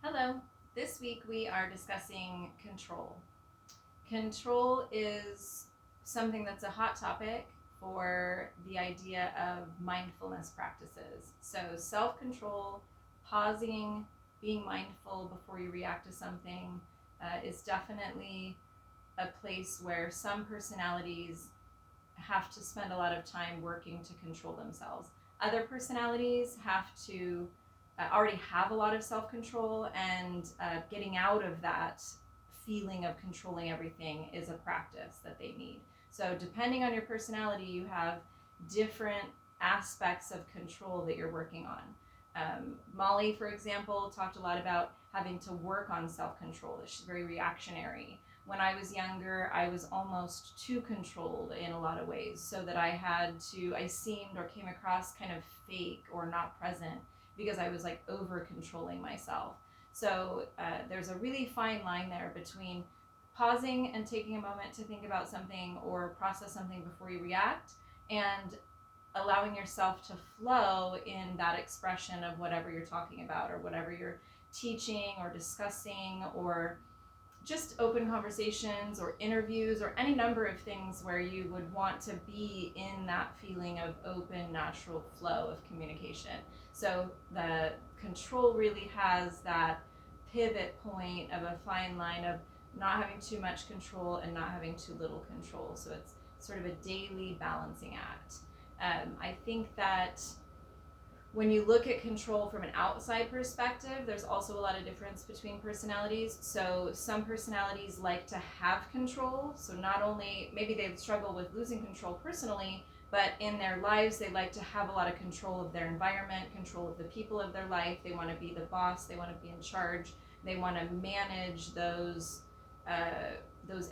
Hello. This week we are discussing control. Control is something that's a hot topic for the idea of mindfulness practices. So, self control, pausing, being mindful before you react to something is definitely a place where some personalities have to spend a lot of time working to control themselves. Other personalities have to already have a lot of self control, and getting out of that feeling of controlling everything is a practice that they need. So, depending on your personality, you have different aspects of control that you're working on. Molly, for example, talked a lot about having to work on self control. She's very reactionary. When I was younger, I was almost too controlled in a lot of ways, so that I seemed or came across kind of fake or not present because I was like over controlling myself. So there's a really fine line there between pausing and taking a moment to think about something or process something before you react, and allowing yourself to flow in that expression of whatever you're talking about or whatever you're teaching or discussing, or just open conversations or interviews or any number of things where you would want to be in that feeling of open, natural flow of communication. So the control really has that pivot point of a fine line of not having too much control and not having too little control. So it's sort of a daily balancing act. I think that when you look at control from an outside perspective, there's also a lot of difference between personalities. So some personalities like to have control. So not only maybe they struggle with losing control personally, but in their lives they like to have a lot of control of their environment, control of the people of their life. They want to be the boss. They want to be in charge. They want to manage those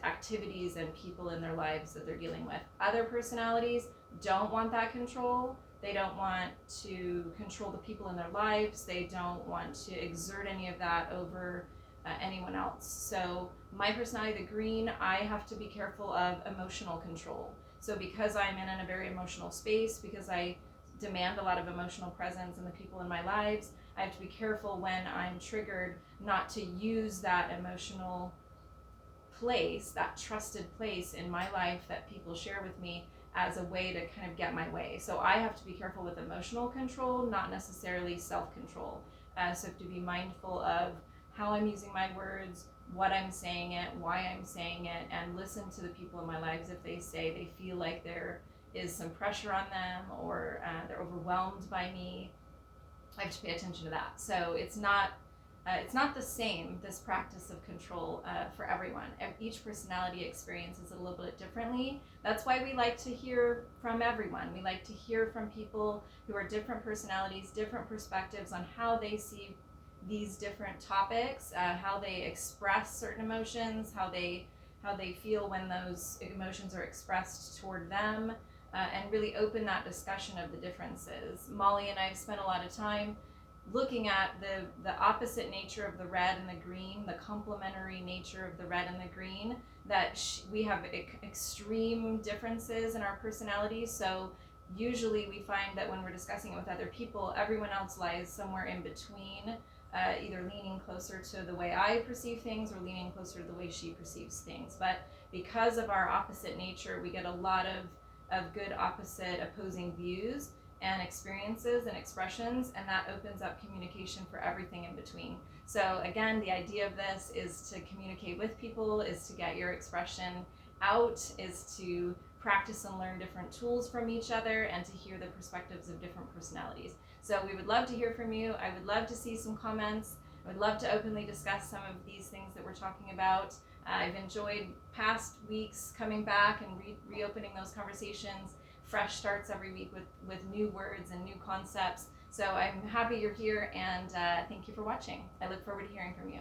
activities and people in their lives that they're dealing with. Other personalities don't want that control. They don't want to control the people in their lives. They don't want to exert any of that over anyone else. So my personality, the green, I have to be careful of emotional control. So because I'm in a very emotional space, because I demand a lot of emotional presence in the people in my lives, I have to be careful when I'm triggered not to use that emotional place, that trusted place in my life that people share with me, as a way to kind of get my way. So I have to be careful with emotional control, not necessarily self-control. So I have to be mindful of how I'm using my words, what I'm saying it, why I'm saying it, and listen to the people in my lives if they say they feel like there is some pressure on them, or they're overwhelmed by me. I have to pay attention to that. So it's not the same, this practice of control, for everyone. Each personality experiences it a little bit differently. That's why we like to hear from everyone. We like to hear from people who are different personalities, different perspectives on how they see these different topics, how they express certain emotions, how they feel when those emotions are expressed toward them, and really open that discussion of the differences. Molly and I have spent a lot of time looking at the opposite nature of the red and the green, the complementary nature of the red and the green, that we have extreme differences in our personalities. So usually we find that when we're discussing it with other people, everyone else lies somewhere in between, either leaning closer to the way I perceive things or leaning closer to the way she perceives things. But because of our opposite nature, we get a lot of good opposite opposing views and experiences and expressions, and that opens up communication for everything in between. So again, the idea of this is to communicate with people, is to get your expression out, is to practice and learn different tools from each other, and to hear the perspectives of different personalities. So we would love to hear from you. I would love to see some comments. I would love to openly discuss some of these things that we're talking about. I've enjoyed past weeks coming back and reopening those conversations. Fresh starts every week with new words and new concepts. So I'm happy you're here, and thank you for watching. I look forward to hearing from you.